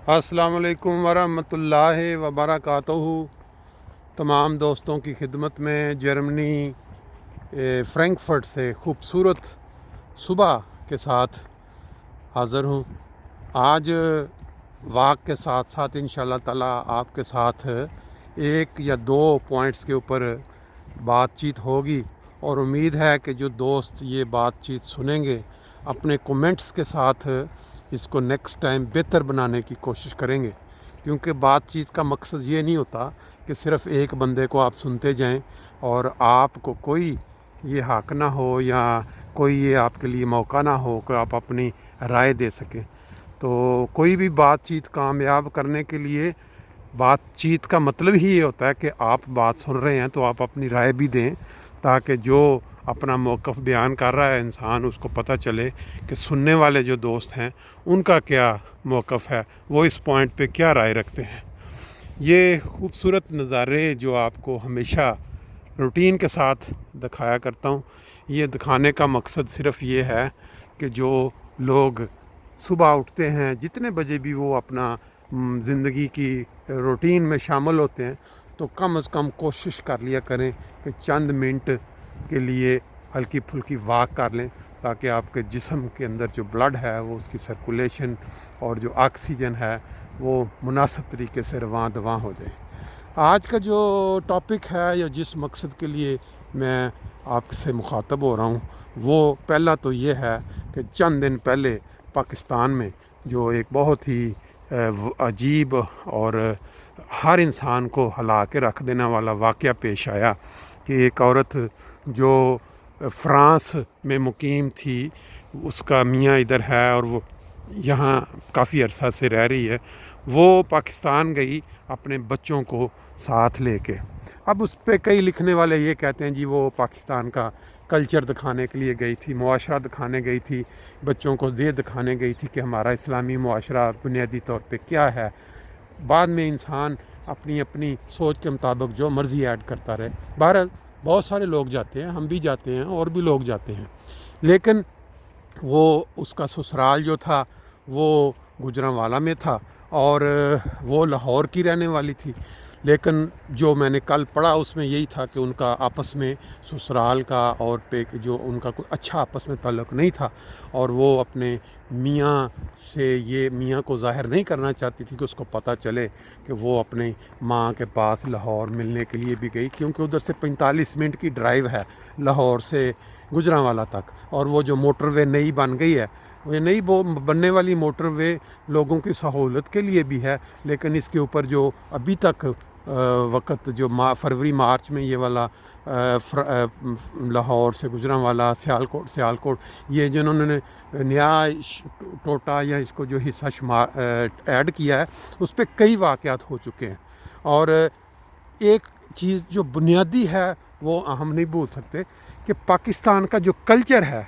السلام علیکم ورحمۃ اللہ وبرکاتہ۔ تمام دوستوں کی خدمت میں جرمنی فرینکفرٹ سے خوبصورت صبح کے ساتھ حاضر ہوں۔ آج واک کے ساتھ ساتھ انشاءاللہ تعالیٰ آپ کے ساتھ ایک یا دو پوائنٹس کے اوپر بات چیت ہوگی، اور امید ہے کہ جو دوست یہ بات چیت سنیں گے اپنے کومنٹس کے ساتھ اس کو نیکسٹ ٹائم بہتر بنانے کی کوشش کریں گے، کیونکہ بات چیت کا مقصد یہ نہیں ہوتا کہ صرف ایک بندے کو آپ سنتے جائیں اور آپ کو کوئی یہ حق نہ ہو یا کوئی یہ آپ کے لیے موقع نہ ہو کہ آپ اپنی رائے دے سکیں۔ تو کوئی بھی بات چیت کامیاب کرنے کے لیے بات چیت کا مطلب ہی یہ ہوتا ہے کہ آپ بات سن رہے ہیں تو آپ اپنی رائے بھی دیں، تاکہ جو اپنا موقف بیان کر رہا ہے انسان اس کو پتہ چلے کہ سننے والے جو دوست ہیں ان کا کیا موقف ہے، وہ اس پوائنٹ پہ کیا رائے رکھتے ہیں۔ یہ خوبصورت نظارے جو آپ کو ہمیشہ روٹین کے ساتھ دکھایا کرتا ہوں، یہ دکھانے کا مقصد صرف یہ ہے کہ جو لوگ صبح اٹھتے ہیں جتنے بجے بھی وہ اپنا زندگی کی روٹین میں شامل ہوتے ہیں، تو کم از کم کوشش کر لیا کریں کہ چند منٹ کے لیے ہلکی پھلکی واک کر لیں، تاکہ آپ کے جسم کے اندر جو بلڈ ہے وہ اس کی سرکولیشن اور جو آکسیجن ہے وہ مناسب طریقے سے رواں دواں ہو جائے۔ آج کا جو ٹاپک ہے یا جس مقصد کے لیے میں آپ سے مخاطب ہو رہا ہوں، وہ پہلا تو یہ ہے کہ چند دن پہلے پاکستان میں جو ایک بہت ہی عجیب اور ہر انسان کو ہلا کے رکھ دینے والا واقعہ پیش آیا کہ ایک عورت جو فرانس میں مقیم تھی، اس کا میاں ادھر ہے اور وہ یہاں کافی عرصہ سے رہ رہی ہے، وہ پاکستان گئی اپنے بچوں کو ساتھ لے کے۔ اب اس پہ کئی لکھنے والے یہ کہتے ہیں جی وہ پاکستان کا کلچر دکھانے کے لیے گئی تھی، معاشرہ دکھانے گئی تھی، بچوں کو یہ دکھانے گئی تھی کہ ہمارا اسلامی معاشرہ بنیادی طور پہ کیا ہے۔ بعد میں انسان اپنی اپنی سوچ کے مطابق جو مرضی ایڈ کرتا رہے۔ بہرحال بہت سارے لوگ جاتے ہیں، ہم بھی جاتے ہیں اور بھی لوگ جاتے ہیں، لیکن وہ اس کا سسرال جو تھا وہ گوجرانوالہ میں تھا اور وہ لاہور کی رہنے والی تھی، لیکن جو میں نے کل پڑھا اس میں یہی تھا کہ ان کا آپس میں سسرال کا اور جو ان کا کوئی اچھا آپس میں تعلق نہیں تھا، اور وہ اپنے میاں سے یہ میاں کو ظاہر نہیں کرنا چاہتی تھی کہ اس کو پتہ چلے کہ وہ اپنے ماں کے پاس لاہور ملنے کے لیے بھی گئی، کیونکہ ادھر سے 45 منٹ کی ڈرائیو ہے لاہور سے گوجرانوالہ تک، اور وہ جو موٹر وے نئی بن گئی ہے، وہ نئی بننے والی موٹر وے لوگوں کی سہولت کے لیے بھی ہے، لیکن اس کے اوپر جو ابھی تک وقت جو فروری مارچ میں یہ والا لاہور سے گوجرانوالہ سیالکوٹ یہ جنہوں نے نیا ٹوٹا یا اس کو جو حصہ ایڈ کیا ہے، اس پہ کئی واقعات ہو چکے ہیں۔ اور ایک چیز جو بنیادی ہے وہ ہم نہیں بھول سکتے کہ پاکستان کا جو کلچر ہے،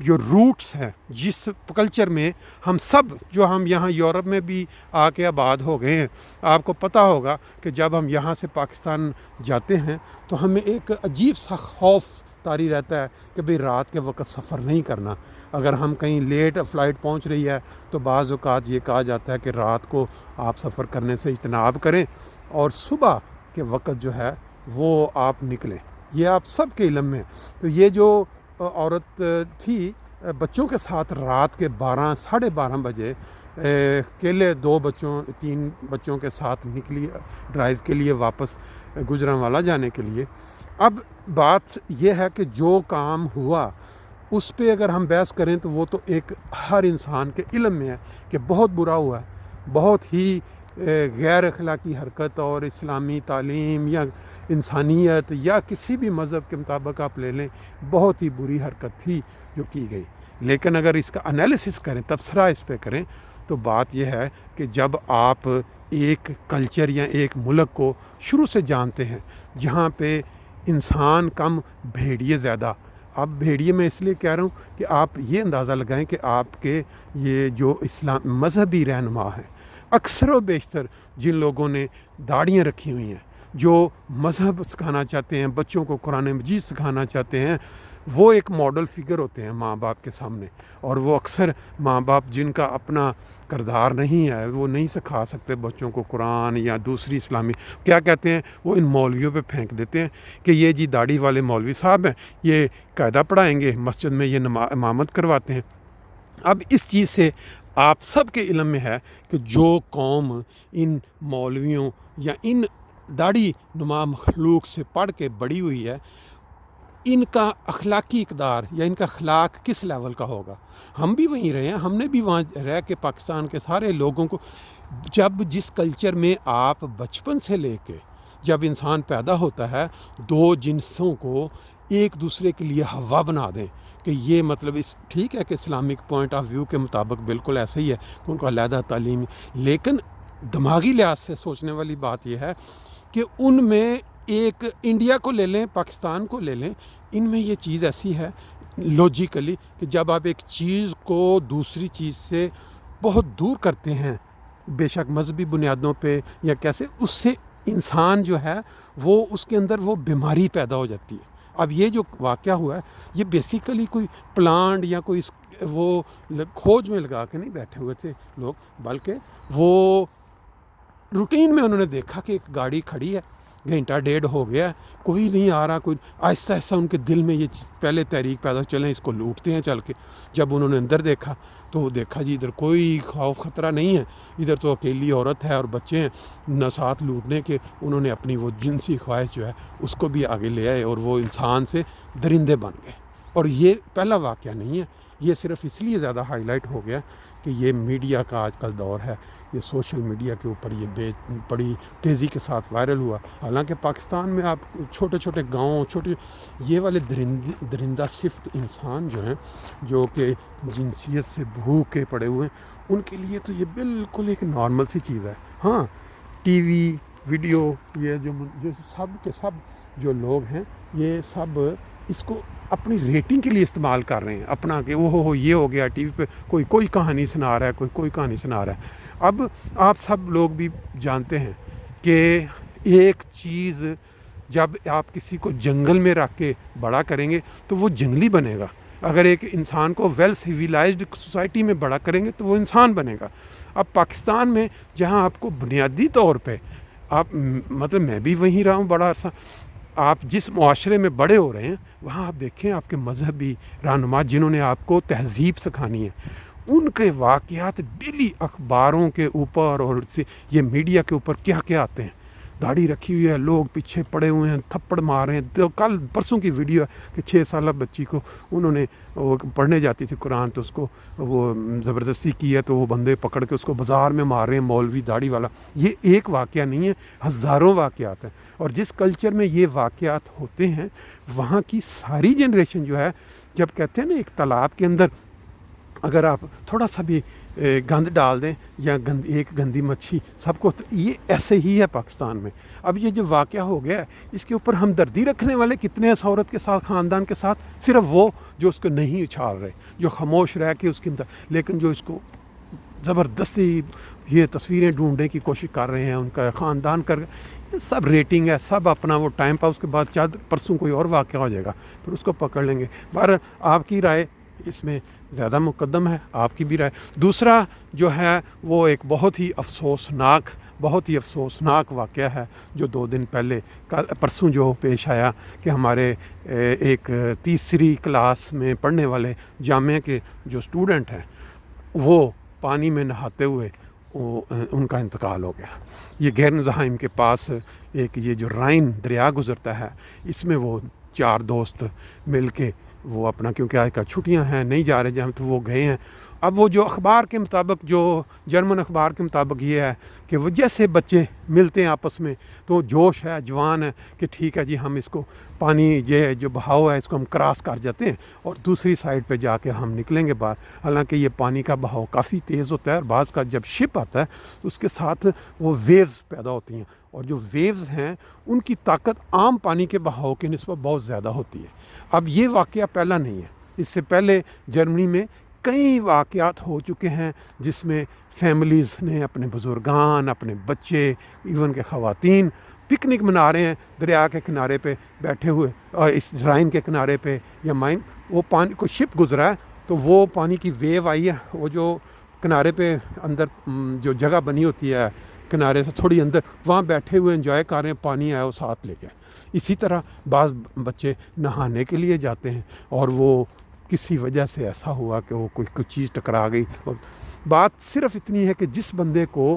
جو روٹس ہیں، جس کلچر میں ہم سب جو ہم یہاں یورپ میں بھی آ کے آباد ہو گئے ہیں، آپ کو پتہ ہوگا کہ جب ہم یہاں سے پاکستان جاتے ہیں تو ہمیں ایک عجیب سا خوف طاری رہتا ہے کہ بھئی رات کے وقت سفر نہیں کرنا۔ اگر ہم کہیں لیٹ فلائٹ پہنچ رہی ہے تو بعض اوقات یہ کہا جاتا ہے کہ رات کو آپ سفر کرنے سے اجتناب کریں اور صبح کے وقت جو ہے وہ آپ نکلیں۔ یہ آپ سب کے علم میں۔ تو یہ جو عورت تھی بچوں کے ساتھ رات کے 12 ساڑھے 12 بجے اکیلے 3 بچوں کے ساتھ نکلی ڈرائیو کے لیے واپس گوجرانوالہ جانے کے لیے۔ اب بات یہ ہے کہ جو کام ہوا اس پہ اگر ہم بحث کریں تو وہ تو ایک ہر انسان کے علم میں ہے کہ بہت برا ہوا ہے، بہت ہی غیر اخلاقی حرکت، اور اسلامی تعلیم یا انسانیت یا کسی بھی مذہب کے مطابق آپ لے لیں، بہت ہی بری حرکت تھی جو کی گئی۔ لیکن اگر اس کا انالیسس کریں، تبصرہ اس پہ کریں، تو بات یہ ہے کہ جب آپ ایک کلچر یا ایک ملک کو شروع سے جانتے ہیں جہاں پہ انسان کم بھیڑیے زیادہ، اب بھیڑیے میں اس لیے کہہ رہا ہوں کہ آپ یہ اندازہ لگائیں کہ آپ کے یہ جو مذہبی رہنما ہیں، اکثر و بیشتر جن لوگوں نے داڑھیاں رکھی ہوئی ہیں جو مذہب سکھانا چاہتے ہیں، بچوں کو قرآن مجید سکھانا چاہتے ہیں، وہ ایک ماڈل فگر ہوتے ہیں ماں باپ کے سامنے، اور وہ اکثر ماں باپ جن کا اپنا کردار نہیں ہے، وہ نہیں سکھا سکتے بچوں کو قرآن یا دوسری اسلامی، کیا کہتے ہیں، وہ ان مولویوں پہ پھینک دیتے ہیں کہ یہ جی داڑھی والے مولوی صاحب ہیں، یہ قاعدہ پڑھائیں گے مسجد میں، یہ امامت کرواتے ہیں۔ اب اس چیز سے آپ سب کے علم میں ہے کہ جو قوم ان مولویوں یا ان داڑھی نما مخلوق سے پڑھ کے بڑی ہوئی ہے، ان کا اخلاقی اقدار یا ان کا اخلاق کس لیول کا ہوگا۔ ہم بھی وہیں رہے ہیں، ہم نے بھی وہاں رہ کے پاکستان کے سارے لوگوں کو، جب جس کلچر میں آپ بچپن سے لے کے جب انسان پیدا ہوتا ہے، دو جنسوں کو ایک دوسرے کے لیے ہوا بنا دیں کہ یہ مطلب ٹھیک ہے کہ اسلامک پوائنٹ آف ویو کے مطابق بالکل ایسا ہی ہے کہ ان کو علیحدہ تعلیم، لیکن دماغی لحاظ سے سوچنے والی بات یہ ہے کہ ان میں ایک انڈیا کو لے لیں، پاکستان کو لے لیں، ان میں یہ چیز ایسی ہے لوجیکلی کہ جب آپ ایک چیز کو دوسری چیز سے بہت دور کرتے ہیں، بے شک مذہبی بنیادوں پہ یا کیسے، اس سے انسان جو ہے وہ اس کے اندر وہ بیماری پیدا ہو جاتی ہے۔ اب یہ جو واقعہ ہوا ہے، یہ بیسیکلی کوئی پلانٹ یا کوئی وہ کھوج میں لگا کے نہیں بیٹھے ہوئے تھے لوگ، بلکہ وہ روٹین میں انہوں نے دیکھا کہ ایک گاڑی کھڑی ہے، گھنٹہ ڈیڑھ ہو گیا ہے، کوئی نہیں آ رہا، کوئی آہستہ آہستہ ان کے دل میں یہ پہلے تحریک پیدا، چلیں اس کو لوٹتے ہیں چل کے۔ جب انہوں نے اندر دیکھا تو دیکھا جی ادھر کوئی خوف خطرہ نہیں ہے، ادھر تو اکیلی عورت ہے اور بچے ہیں، نہ ساتھ لوٹنے کے، انہوں نے اپنی وہ جنسی خواہش جو ہے اس کو بھی آگے لے آئے اور وہ انسان سے درندے بن گئے۔ اور یہ پہلا واقعہ نہیں ہے، یہ صرف اس لیے زیادہ ہائی لائٹ ہو گیا کہ یہ میڈیا کا آج کل دور ہے، یہ سوشل میڈیا کے اوپر یہ بڑی تیزی کے ساتھ وائرل ہوا۔ حالانکہ پاکستان میں آپ چھوٹے چھوٹے گاؤں، یہ والے درندہ صفت انسان جو ہیں، جو کہ جنسیت سے بھوکے پڑے ہوئے ہیں، ان کے لیے تو یہ بالکل ایک نارمل سی چیز ہے۔ ہاں، ٹی وی، ویڈیو، یہ جو سب کے سب جو لوگ ہیں، یہ سب اس کو اپنی ریٹنگ کے لیے استعمال کر رہے ہیں، اپنا کہ وہ یہ ہو گیا، ٹی وی پہ کوئی کہانی سنا رہا ہے، کوئی کہانی سنا رہا ہے۔ اب آپ سب لوگ بھی جانتے ہیں کہ ایک چیز جب آپ کسی کو جنگل میں رکھ کے بڑا کریں گے تو وہ جنگلی بنے گا، اگر ایک انسان کو ویل سیویلائزڈ سوسائٹی میں بڑا کریں گے تو وہ انسان بنے گا۔ اب پاکستان میں جہاں آپ کو بنیادی طور پہ آپ مطلب میں بھی وہیں رہا ہوں بڑا عرصہ، آپ جس معاشرے میں بڑے ہو رہے ہیں وہاں آپ دیکھیں آپ کے مذہبی رہنما جنہوں نے آپ کو تہذیب سکھانی ہے، ان کے واقعات ڈیلی اخباروں کے اوپر اور یہ میڈیا کے اوپر کیا کیا آتے ہیں۔ داڑھی رکھی ہوئی ہے، لوگ پیچھے پڑے ہوئے ہیں، تھپڑ مار رہے ہیں۔ تو کل پرسوں کی ویڈیو ہے کہ 6 سالہ بچی کو انہوں نے، وہ پڑھنے جاتی تھی قرآن، تو اس کو وہ زبردستی کی ہے، تو وہ بندے پکڑ کے اس کو بازار میں مار رہے ہیں، مولوی داڑھی والا۔ یہ ایک واقعہ نہیں ہے، ہزاروں واقعات ہیں، اور جس کلچر میں یہ واقعات ہوتے ہیں وہاں کی ساری جنریشن جو ہے، جب کہتے ہیں نا ایک تالاب کے اندر اگر آپ تھوڑا سا بھی گند ڈال دیں یا ایک گندی مچھی سب کو، یہ ایسے ہی ہے پاکستان میں۔ اب یہ جو واقعہ ہو گیا ہے اس کے اوپر ہمدردی رکھنے والے کتنے ہیں اس عورت کے ساتھ، خاندان کے ساتھ؟ صرف وہ جو اس کو نہیں اچھال رہے، جو خاموش رہ کے اس کی، لیکن جو اس کو زبردستی یہ تصویریں ڈھونڈنے کی کوشش کر رہے ہیں، ان کا خاندان سب ریٹنگ ہے، سب اپنا وہ ٹائم پاس، اس کے بعد چند پرسوں کوئی اور واقعہ ہو جائے گا پھر اس کو پکڑ لیں گے۔ بہرحال آپ کی رائے اس میں زیادہ مقدم ہے، آپ کی بھی رائے۔ دوسرا جو ہے وہ ایک بہت ہی افسوسناک واقعہ ہے جو 2 دن پہلے پرسوں جو پیش آیا کہ ہمارے ایک تیسری کلاس میں پڑھنے والے جامعہ کے جو اسٹوڈنٹ ہیں، وہ پانی میں نہاتے ہوئے ان کا انتقال ہو گیا۔ یہ غیر نظائم کے پاس ایک یہ جو رائن دریا گزرتا ہے، اس میں وہ 4 دوست مل کے وہ اپنا، کیونکہ آج کل چھٹیاں ہیں نہیں جا رہے جہاں، تو وہ گئے ہیں۔ اب وہ جو اخبار کے مطابق، جو جرمن اخبار کے مطابق یہ ہے کہ وہ جیسے بچے ملتے ہیں آپس میں تو جوش ہے، جوان ہے کہ ٹھیک ہے جی ہم اس کو پانی، یہ جو بہاؤ ہے اس کو ہم کراس کر جاتے ہیں اور دوسری سائڈ پہ جا کے ہم نکلیں گے باہر۔ حالانکہ یہ پانی کا بہاؤ کافی تیز ہوتا ہے، اور بعض کا جب شپ آتا ہے اس کے ساتھ وہ ویوز پیدا ہوتی ہیں، اور جو ویوز ہیں ان کی طاقت عام پانی کے بہاؤ کی نسبت بہت زیادہ ہوتی ہے۔ اب یہ واقعہ پہلا نہیں ہے، اس سے پہلے جرمنی میں کئی واقعات ہو چکے ہیں جس میں فیملیز نے اپنے بزرگان، اپنے بچے، ایون کہ خواتین پکنک منا رہے ہیں دریا کے کنارے پہ بیٹھے ہوئے، اور اس رائن کے کنارے پہ یا مائن، وہ پانی کو شپ گزرا ہے تو وہ پانی کی ویو آئی ہے، وہ جو کنارے پہ اندر جو جگہ بنی ہوتی ہے کنارے سے تھوڑی اندر، وہاں بیٹھے ہوئے انجوائے کر رہے ہیں، پانی آیا وہ ساتھ لے گئے۔ اسی طرح بعض بچے نہانے کے لیے جاتے ہیں اور وہ کسی وجہ سے ایسا ہوا کہ وہ کوئی چیز ٹکرا گئی، اور بات صرف اتنی ہے کہ جس بندے کو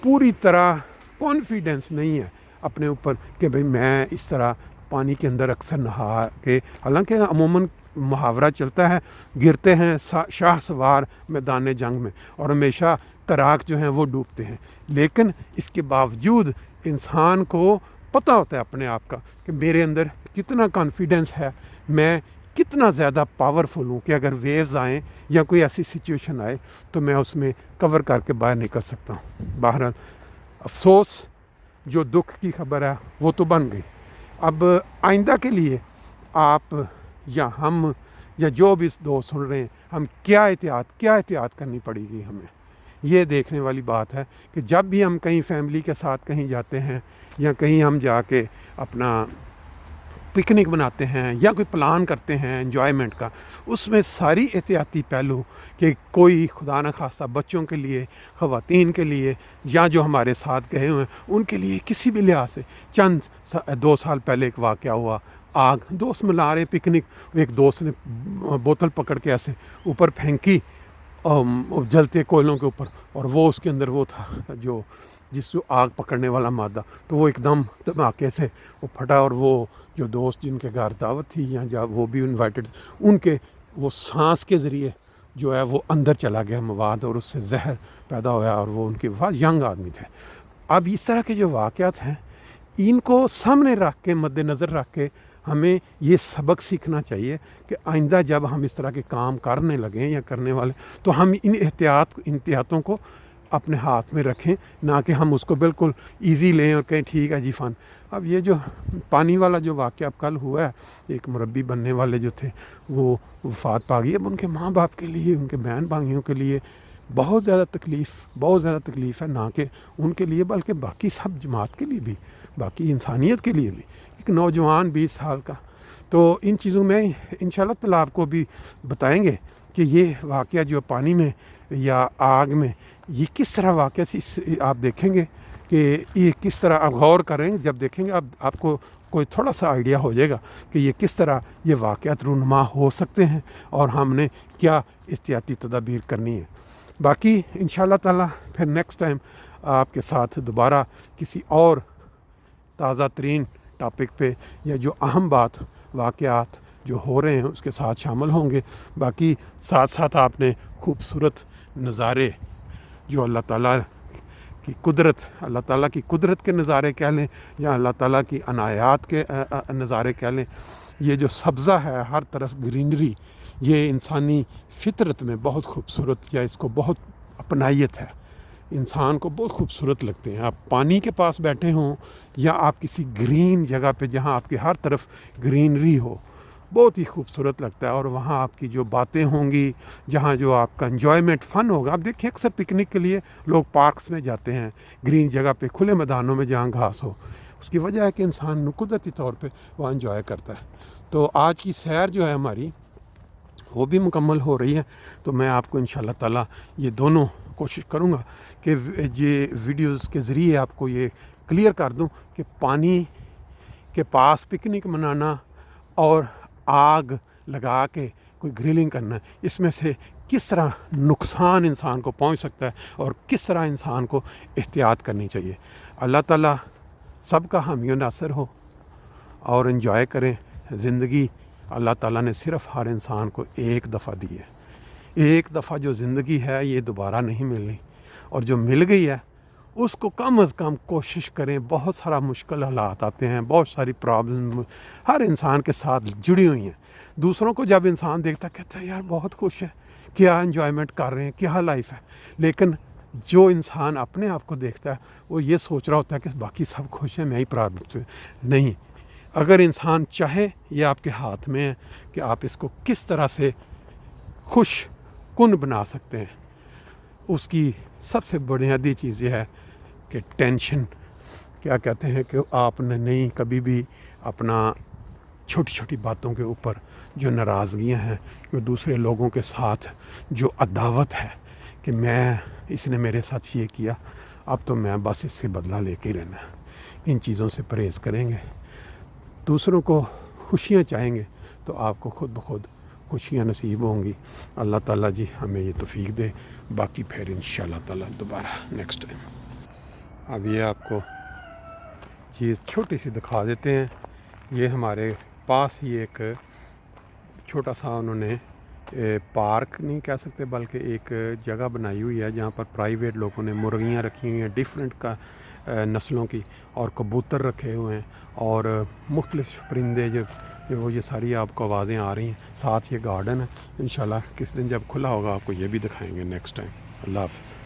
پوری طرح کانفیڈنس نہیں ہے اپنے اوپر کہ بھئی میں اس طرح پانی کے اندر اکثر نہا کے، حالانکہ عموماً محاورہ چلتا ہے گرتے ہیں شاہ سوار میدان جنگ میں، اور ہمیشہ تیراک جو ہیں وہ ڈوبتے ہیں، لیکن اس کے باوجود انسان کو پتہ ہوتا ہے اپنے آپ کا کہ میرے اندر کتنا کانفیڈنس ہے، میں کتنا زیادہ پاورفل ہوں کہ اگر ویوز آئیں یا کوئی ایسی سچویشن آئے تو میں اس میں کور کر کے باہر نکل سکتا ہوں۔ بہرحال افسوس، جو دکھ کی خبر ہے وہ تو بن گئی۔ اب آئندہ کے لیے آپ یا ہم یا جو بھی دوست سن رہے ہیں، ہم کیا احتیاط کرنی پڑے گی ہمیں، یہ دیکھنے والی بات ہے کہ جب بھی ہم کہیں فیملی کے ساتھ کہیں جاتے ہیں یا کہیں ہم جا کے اپنا پکنک بناتے ہیں یا کوئی پلان کرتے ہیں انجوائمنٹ کا، اس میں ساری احتیاطی پہلو کہ کوئی خدا نہ خواستہ بچوں کے لیے، خواتین کے لیے یا جو ہمارے ساتھ گئے ہوئے ہیں ان کے لیے کسی بھی لحاظ سے، چند 2 سال پہلے ایک واقعہ ہوا، آگ، دوست ملا رہے پکنک، ایک دوست نے بوتل پکڑ کے ایسے اوپر پھینکی جلتے کوئلوں کے اوپر، اور وہ اس کے اندر وہ تھا جو آگ پکڑنے والا مادہ، تو وہ ایک دم دھماکے سے وہ پھٹا، اور وہ جو دوست جن کے گھر دعوت تھی یا جب وہ بھی انوائٹڈ، ان کے وہ سانس کے ذریعے جو ہے وہ اندر چلا گیا مواد، اور اس سے زہر پیدا ہوا، اور وہ ان کے ینگ آدمی تھے۔ اب اس طرح کے جو واقعات ہیں ان کو سامنے رکھ کے، مد نظر رکھ کے، ہمیں یہ سبق سیکھنا چاہیے کہ آئندہ جب ہم اس طرح کے کام کرنے لگیں یا کرنے والے، تو ہم ان احتیاطوں کو اپنے ہاتھ میں رکھیں، نہ کہ ہم اس کو بالکل ایزی لیں اور کہیں ٹھیک ہے جی فن۔ اب یہ جو پانی والا جو واقعہ اب کل ہوا ہے، ایک مربی بننے والے جو تھے وہ وفات پا گئی، اب ان کے ماں باپ کے لیے، ان کے بہن بھائیوں کے لیے بہت زیادہ تکلیف ہے، نہ کہ ان کے لیے بلکہ باقی سب جماعت کے لیے بھی، باقی انسانیت کے لیے بھی۔ ایک نوجوان 20 سال کا، تو ان چیزوں میں انشاءاللہ تعالیٰ آپ کو بھی بتائیں گے کہ یہ واقعہ جو پانی میں یا آگ میں یہ کس طرح واقعہ آپ دیکھیں گے کہ یہ کس طرح آپ غور کریں، جب دیکھیں گے آپ کو کوئی تھوڑا سا آئیڈیا ہو جائے گا کہ یہ کس طرح یہ واقعات رونما ہو سکتے ہیں اور ہم نے کیا احتیاطی تدابیر کرنی ہے۔ باقی انشاءاللہ تعالیٰ پھر نیکسٹ ٹائم آپ کے ساتھ دوبارہ کسی اور تازہ ترین ٹاپک پہ یا جو اہم واقعات جو ہو رہے ہیں اس کے ساتھ شامل ہوں گے۔ باقی ساتھ آپ نے خوبصورت نظارے جو اللہ تعالیٰ کی قدرت کے نظارے کہہ لیں یا اللہ تعالیٰ کی عنایات کے نظارے کہہ لیں، یہ جو سبزہ ہے ہر طرف گرینری، یہ انسانی فطرت میں بہت خوبصورت، یا اس کو بہت اپنائیت ہے، انسان کو بہت خوبصورت لگتے ہیں۔ آپ پانی کے پاس بیٹھے ہوں یا آپ کسی گرین جگہ پہ جہاں آپ کی ہر طرف گرینری ہو، بہت ہی خوبصورت لگتا ہے، اور وہاں آپ کی جو باتیں ہوں گی، جہاں جو آپ کا انجوائمنٹ فن ہوگا۔ آپ دیکھیں اکثر پکنک کے لیے لوگ پارکس میں جاتے ہیں، گرین جگہ پہ، کھلے میدانوں میں جہاں گھاس ہو، اس کی وجہ ہے کہ انسان قدرتی طور پہ وہ انجوائے کرتا ہے۔ تو آج کی سیر جو ہے ہماری وہ بھی مکمل ہو رہی ہے، تو میں آپ کو انشاءاللہ تعالیٰ یہ دونوں کوشش کروں گا کہ یہ ویڈیوز کے ذریعے آپ کو یہ کلیئر کر دوں کہ پانی کے پاس پکنک منانا اور آگ لگا کے کوئی گرلنگ کرنا، اس میں سے کس طرح نقصان انسان کو پہنچ سکتا ہے اور کس طرح انسان کو احتیاط کرنی چاہیے۔ اللہ تعالیٰ سب کا حامی و ناصر ہو، اور انجوائے کریں زندگی۔ اللہ تعالیٰ نے صرف ہر انسان کو ایک دفعہ دی ہے، ایک دفعہ جو زندگی ہے یہ دوبارہ نہیں ملنی، اور جو مل گئی ہے اس کو کم از کم کوشش کریں۔ بہت سارا مشکل حالات آتے ہیں، بہت ساری پرابلم ہر انسان کے ساتھ جڑی ہوئی ہیں۔ دوسروں کو جب انسان دیکھتا ہے کہتا ہے یار بہت خوش ہے، کیا انجوائمنٹ کر رہے ہیں، کیا لائف ہے، لیکن جو انسان اپنے آپ کو دیکھتا ہے وہ یہ سوچ رہا ہوتا ہے کہ باقی سب خوش ہیں، میں ہی پرابلم نہیں۔ اگر انسان چاہے، یہ آپ کے ہاتھ میں ہے کہ آپ اس کو کس طرح سے خوش کن بنا سکتے ہیں۔ اس کی سب سے بنیادی چیز یہ ہے کہ ٹینشن کیا کہتے ہیں کہ آپ نے نہیں کبھی بھی اپنا چھوٹی چھوٹی باتوں کے اوپر جو ناراضگیاں ہیں، جو دوسرے لوگوں کے ساتھ جو عداوت ہے کہ اس نے میرے ساتھ یہ کیا، اب تو میں بس اس سے بدلہ لے کے ہی رہنا ہے، ان چیزوں سے پرہیز کریں گے، دوسروں کو خوشیاں چاہیں گے تو آپ کو خود بخود خوشیاں نصیب ہوں گی۔ اللہ تعالیٰ جی ہمیں یہ توفیق دے، باقی پھر انشاءاللہ تعالیٰ دوبارہ نیکسٹ ٹائم۔ اب یہ آپ کو چیز چھوٹی سی دکھا دیتے ہیں، یہ ہمارے پاس ہی ایک چھوٹا سا انہوں نے پارک نہیں کہہ سکتے بلکہ ایک جگہ بنائی ہوئی ہے جہاں پر پرائیویٹ لوگوں نے مرغیاں رکھی ہوئی ہیں ڈیفرنٹ نسلوں کی، اور کبوتر رکھے ہوئے ہیں، اور مختلف پرندے جو وہ یہ ساری آپ کو آوازیں آ رہی ہیں، ساتھ یہ گارڈن ہے۔ انشاءاللہ کس دن جب کھلا ہوگا آپ کو یہ بھی دکھائیں گے نیکسٹ ٹائم۔ اللہ حافظ۔